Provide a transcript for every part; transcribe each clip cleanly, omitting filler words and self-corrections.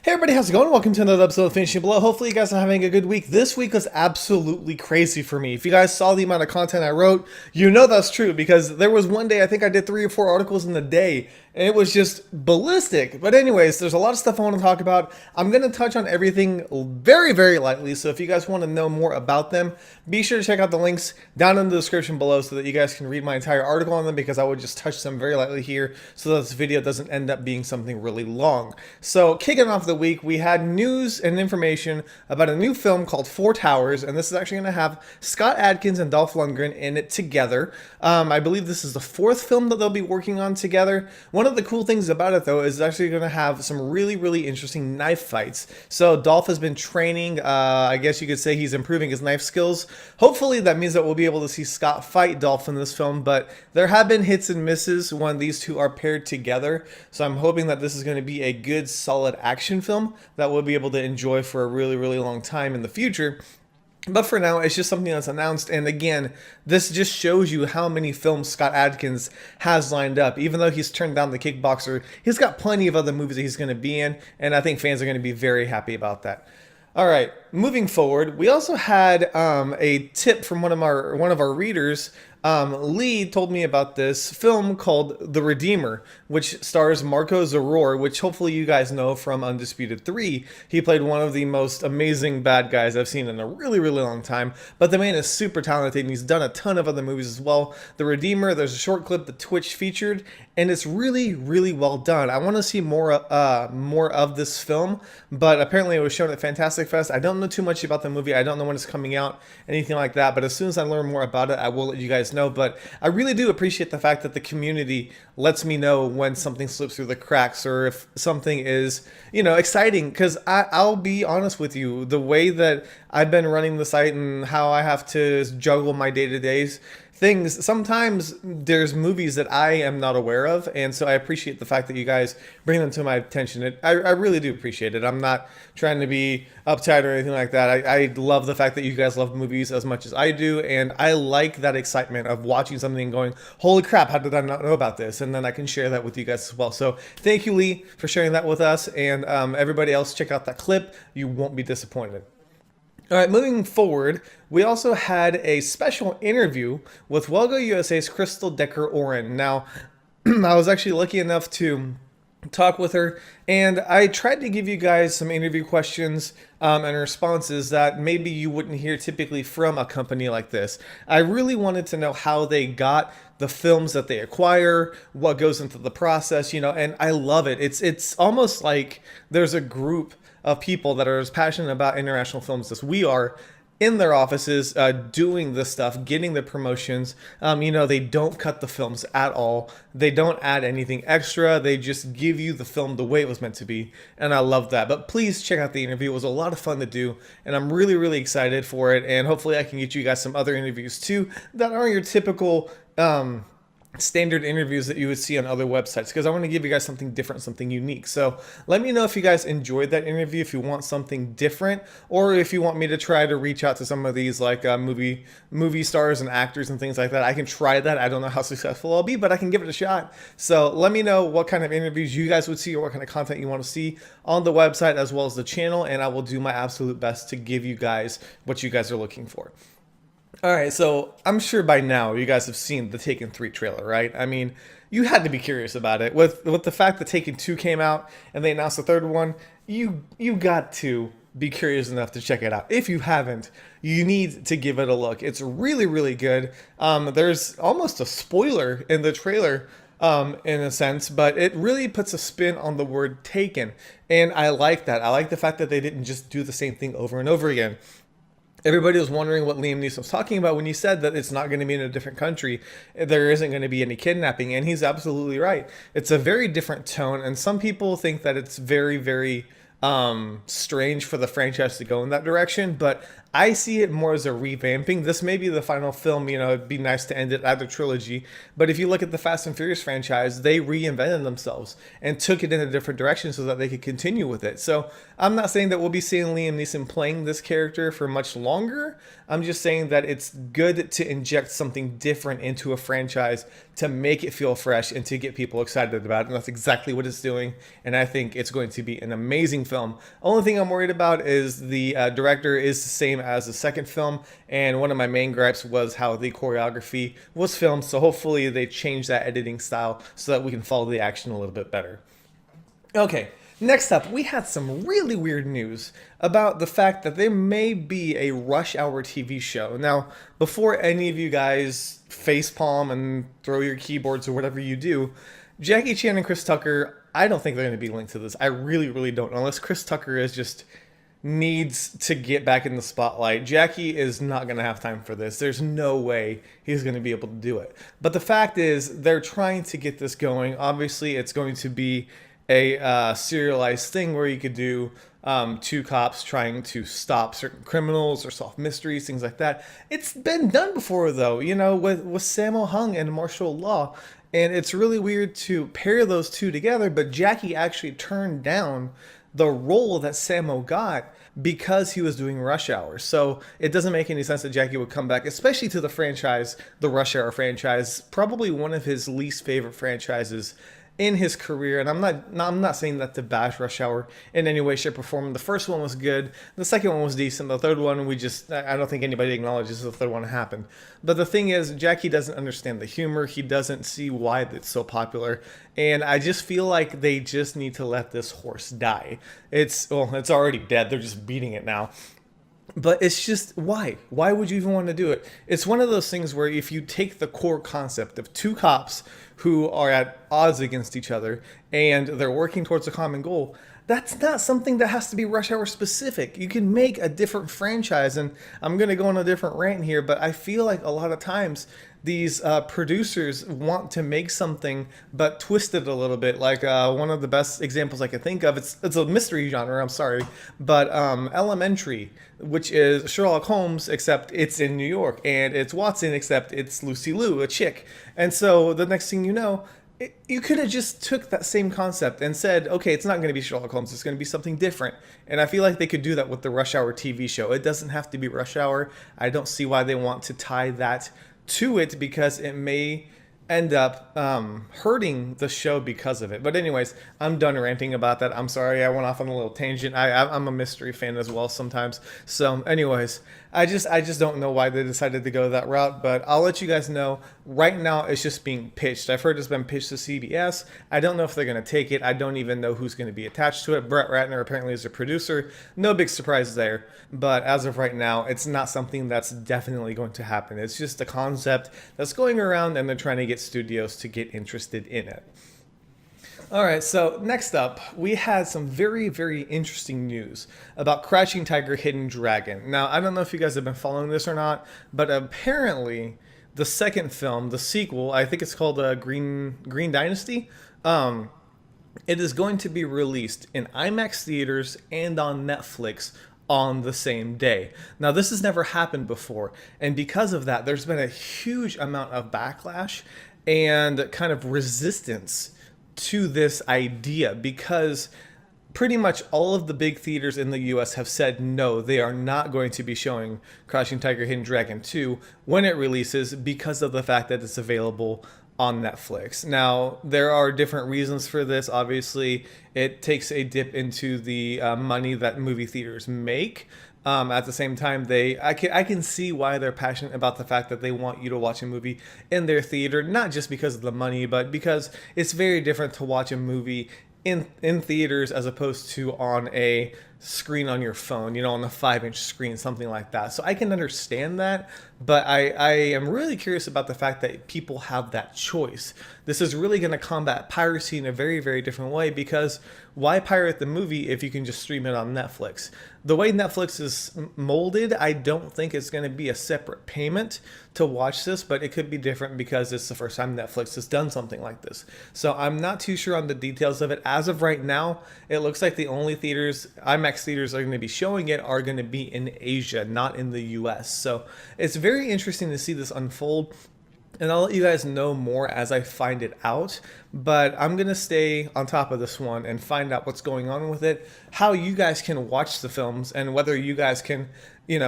Hey everybody, how's it going? Welcome to another episode of Finishing Below. Hopefully you guys are having a good week. This week was absolutely crazy for me. If you guys saw the amount of content I wrote, you know that's true because there was one day I think I did 3 or 4 articles in a day and it was just ballistic. But anyways, there's a lot of stuff I want to talk about. I'm going to touch on everything very, very lightly. So if you guys want to know more about them, be sure to check out the links down in the description below so that you guys can read my entire article on them because I would just touch them very lightly here so that this video doesn't end up being something really long. So kicking off the week, we had news and information about a new film called Four Towers, and this is actually going to have Scott Adkins and Dolph Lundgren in it together. I believe this is the 4th film that they'll be working on together. One of the cool things about it, though, is it's actually going to have some really, really interesting knife fights. So Dolph has been training. I guess you could say he's improving his knife skills. Hopefully, that means that we'll be able to see Scott fight Dolph in this film, but there have been hits and misses when these two are paired together. So I'm hoping that this is going to be a good, solid action film that we'll be able to enjoy for a really, really long time in the future. But for now, it's just something that's announced. And again, this just shows you how many films Scott Adkins has lined up. Even though he's turned down The Kickboxer, he's got plenty of other movies that he's going to be in. And I think fans are going to be very happy about that. All right, moving forward, we also had a tip from one of our readers. Lee told me about this film called The Redeemer, which stars Marco Zaror, which hopefully you guys know from Undisputed 3. He played one of the most amazing bad guys I've seen in a really, really long time. But the man is super talented, and he's done a ton of other movies as well. The Redeemer, there's a short clip that Twitch featured, and it's really, really well done. I want to see more of this film, but apparently it was shown at Fantastic Fest. I don't know too much about the movie. I don't know when it's coming out, anything like that. But as soon as I learn more about it, I will let you guys know. But I really do appreciate the fact that the community lets me know when something slips through the cracks or if something is, exciting. Because I'll be honest with you, the way that I've been running the site and how I have to juggle my day-to-days things, sometimes there's movies that I am not aware of, and so I appreciate the fact that you guys bring them to my attention. I really do appreciate it. I'm not trying to be uptight or anything like that. I love the fact that you guys love movies as much as I do, and I like that excitement of watching something and going, holy crap, how did I not know about this? And then I can share that with you guys as well. So thank you, Lee, for sharing that with us, and everybody else, check out that clip. You won't be disappointed. All right, moving forward, we also had a special interview with Welgo USA's Crystal Decker-Oren. Now, I was actually lucky enough to talk with her, and I tried to give you guys some interview questions and responses that maybe you wouldn't hear typically from a company like this. I really wanted to know how they got the films that they acquire, what goes into the process, and I love it. It's almost like there's a group of people that are as passionate about international films as we are in their offices, doing this stuff, getting the promotions. They don't cut the films at all. They don't add anything extra. They just give you the film the way it was meant to be. And I love that. But please check out the interview. It was a lot of fun to do. And I'm really, really excited for it. And hopefully I can get you guys some other interviews too that aren't your typical standard interviews that you would see on other websites, because I want to give you guys something different, something unique. So let me know if you guys enjoyed that interview, if you want something different, or if you want me to try to reach out to some of these like movie stars and actors and things like that. I can try that. I don't know how successful I'll be, but I can give it a shot. So let me know what kind of interviews you guys would see or what kind of content you want to see on the website as well as the channel, and I will do my absolute best to give you guys what you guys are looking for. All right, so I'm sure by now you guys have seen the Taken 3 trailer, right? I mean, you had to be curious about it. With the fact that Taken 2 came out and they announced the third one, you got to be curious enough to check it out. If you haven't, you need to give it a look. It's really, really good. There's almost a spoiler in the trailer, in a sense, but it really puts a spin on the word taken. And I like that. I like the fact that they didn't just do the same thing over and over again. Everybody was wondering what Liam Neeson was talking about when he said that it's not going to be in a different country. There isn't going to be any kidnapping, and he's absolutely right. It's a very different tone, and some people think that it's very, very strange for the franchise to go in that direction, but I see it more as a revamping. This may be the final film, it'd be nice to end it at the trilogy. But if you look at the Fast and Furious franchise, they reinvented themselves and took it in a different direction so that they could continue with it. So I'm not saying that we'll be seeing Liam Neeson playing this character for much longer. I'm just saying that it's good to inject something different into a franchise to make it feel fresh and to get people excited about it. And that's exactly what it's doing. And I think it's going to be an amazing film. Only thing I'm worried about is the director is the same as the second film. And one of my main gripes was how the choreography was filmed. So hopefully they change that editing style so that we can follow the action a little bit better. Okay. Next up, we had some really weird news about the fact that there may be a Rush Hour TV show. Now, before any of you guys facepalm and throw your keyboards or whatever you do, Jackie Chan and Chris Tucker, I don't think they're going to be linked to this. I really, really don't. Unless Chris Tucker is just needs to get back in the spotlight. Jackie is not going to have time for this. There's no way he's going to be able to do it. But the fact is, they're trying to get this going. Obviously, it's going to be a serialized thing where you could do two cops trying to stop certain criminals or solve mysteries, things like that. It's been done before, though, with Sammo Hung and Martial Law. And it's really weird to pair those two together, but Jackie actually turned down the role that Sammo got because he was doing Rush Hour. So it doesn't make any sense that Jackie would come back, especially to the franchise, the Rush Hour franchise, probably one of his least favorite franchises in his career. And I'm not saying that to bash Rush Hour in any way, shape, or form. The first one was good. The second one was decent. The third one, I don't think anybody acknowledges the third one happened. But the thing is, Jackie doesn't understand the humor. He doesn't see why it's so popular. And I just feel like they just need to let this horse die. It's already dead. They're just beating it now. But it's just, why? Why would you even want to do it? It's one of those things where if you take the core concept of two cops who are at odds against each other and they're working towards a common goal, that's not something that has to be Rush Hour specific. You can make a different franchise, and I'm going to go on a different rant here, but I feel like a lot of times these producers want to make something but twist it a little bit. Like one of the best examples I can think of, it's a mystery genre, I'm sorry, but Elementary, which is Sherlock Holmes, except it's in New York, and it's Watson, except it's Lucy Liu, a chick. And so the next thing you know, you could have just took that same concept and said, okay, it's not going to be Sherlock Holmes, it's going to be something different. And I feel like they could do that with the Rush Hour TV show. It doesn't have to be Rush Hour. I don't see why they want to tie that to it, because it may end up hurting the show because of it. But anyways, I'm done ranting about that. I'm sorry, I went off on a little tangent. I'm a mystery fan as well sometimes. So anyways, I just don't know why they decided to go that route, but I'll let you guys know. Right now, it's just being pitched. I've heard it's been pitched to CBS. I don't know if they're going to take it. I don't even know who's going to be attached to it. Brett Ratner apparently is a producer. No big surprise there. But as of right now, it's not something that's definitely going to happen. It's just a concept that's going around, and they're trying to get studios to get interested in it. All right, so next up, we had some very, very interesting news about Crouching Tiger, Hidden Dragon. Now, I don't know if you guys have been following this or not, but apparently the second film, the sequel, I think it's called Green Dynasty, it is going to be released in IMAX theaters and on Netflix on the same day. Now, this has never happened before, and because of that, there's been a huge amount of backlash and kind of resistance to this idea, because pretty much all of the big theaters in the US have said no, they are not going to be showing Crouching Tiger, Hidden Dragon 2 when it releases, because of the fact that it's available on Netflix. Now, there are different reasons for this. Obviously, it takes a dip into the money that movie theaters make. At the same time, I can see why they're passionate about the fact that they want you to watch a movie in their theater, not just because of the money, but because it's very different to watch a movie in theaters as opposed to on a screen on your phone, on a 5-inch screen, something like that. So I can understand that, but I am really curious about the fact that people have that choice. This is really going to combat piracy in a very, very different way, because why pirate the movie if you can just stream it on Netflix? The way Netflix is molded, I don't think it's going to be a separate payment to watch this, but it could be different because it's the first time Netflix has done something like this. So I'm not too sure on the details of it. As of right now, it looks like the only theaters, IMAX IMAX theaters are going to be showing it are going to be in Asia, not in the US. So it's very interesting to see this unfold. And I'll let you guys know more as I find it out. But I'm going to stay on top of this one and find out what's going on with it, how you guys can watch the films, and whether you guys can,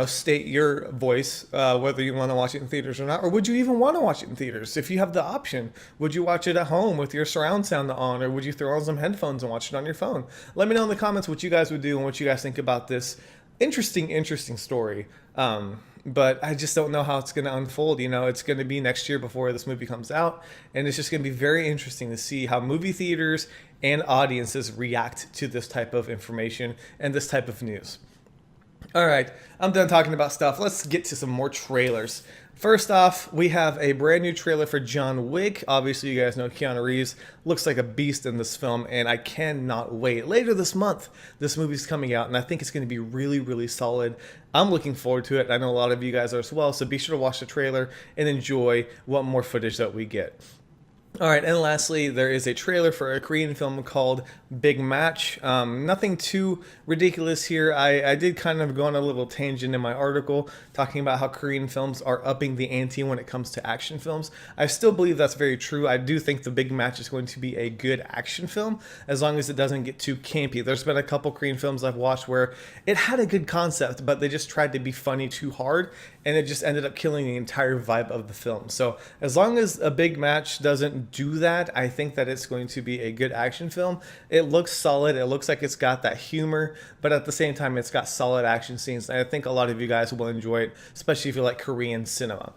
state your voice, whether you want to watch it in theaters or not, or would you even want to watch it in theaters? If you have the option, would you watch it at home with your surround sound on, or would you throw on some headphones and watch it on your phone? Let me know in the comments what you guys would do and what you guys think about this interesting story. But I just don't know how it's going to unfold. It's going to be next year before this movie comes out, and it's just going to be very interesting to see how movie theaters and audiences react to this type of information and this type of news. All right, I'm done talking about stuff. Let's get to some more trailers. First off, we have a brand new trailer for John Wick. Obviously, you guys know Keanu Reeves looks like a beast in this film, and I cannot wait. Later this month, this movie's coming out, and I think it's going to be really solid. I'm looking forward to it. I know a lot of you guys are as well, so be sure to watch the trailer and enjoy what more footage that we get. All right, and lastly, there is a trailer for a Korean film called Big Match. Nothing too ridiculous here. I did kind of go on a little tangent in my article talking about how Korean films are upping the ante when it comes to action films. I still believe that's very true. I do think The Big Match is going to be a good action film as long as it doesn't get too campy. There's been a couple Korean films I've watched where it had a good concept, but they just tried to be funny too hard, and it just ended up killing the entire vibe of the film. So as long as A Big Match doesn't do that, I think that it's going to be a good action film. It looks solid. It looks like it's got that humor, but at the same time, it's got solid action scenes. And I think a lot of you guys will enjoy it, especially if you like Korean cinema.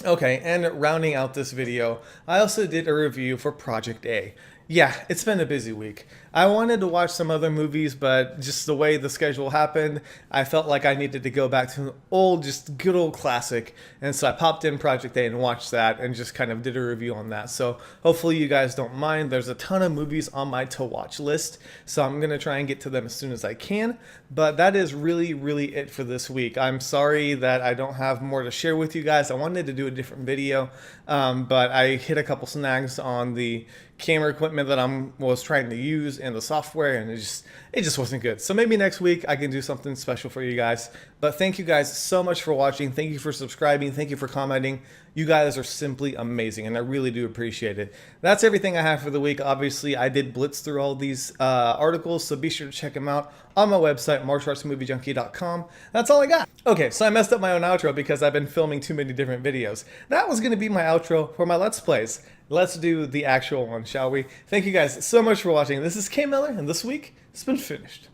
Okay, and rounding out this video, I also did a review for Project A. Yeah, it's been a busy week. I wanted to watch some other movies, but just the way the schedule happened, I felt like I needed to go back to an old, just good old classic. And so I popped in Project A and watched that and just kind of did a review on that. So hopefully you guys don't mind. There's a ton of movies on my to-watch list, so I'm going to try and get to them as soon as I can. But that is really it for this week. I'm sorry that I don't have more to share with you guys. I wanted to do a different video, but I hit a couple snags on the camera equipment that I was trying to use and the software, and it just wasn't good. So maybe next week I can do something special for you guys. But thank you guys so much for watching. Thank you for subscribing. Thank you for commenting. You guys are simply amazing, and I really do appreciate it. That's everything I have for the week. Obviously, I did blitz through all these articles, so be sure to check them out on my website, martialartsmoviejunkie.com. That's all I got. Okay, so I messed up my own outro because I've been filming too many different videos. That was going to be my outro for my Let's Plays. Let's do the actual one, shall we? Thank you guys so much for watching. This is K Miller, and this week, it's been finished.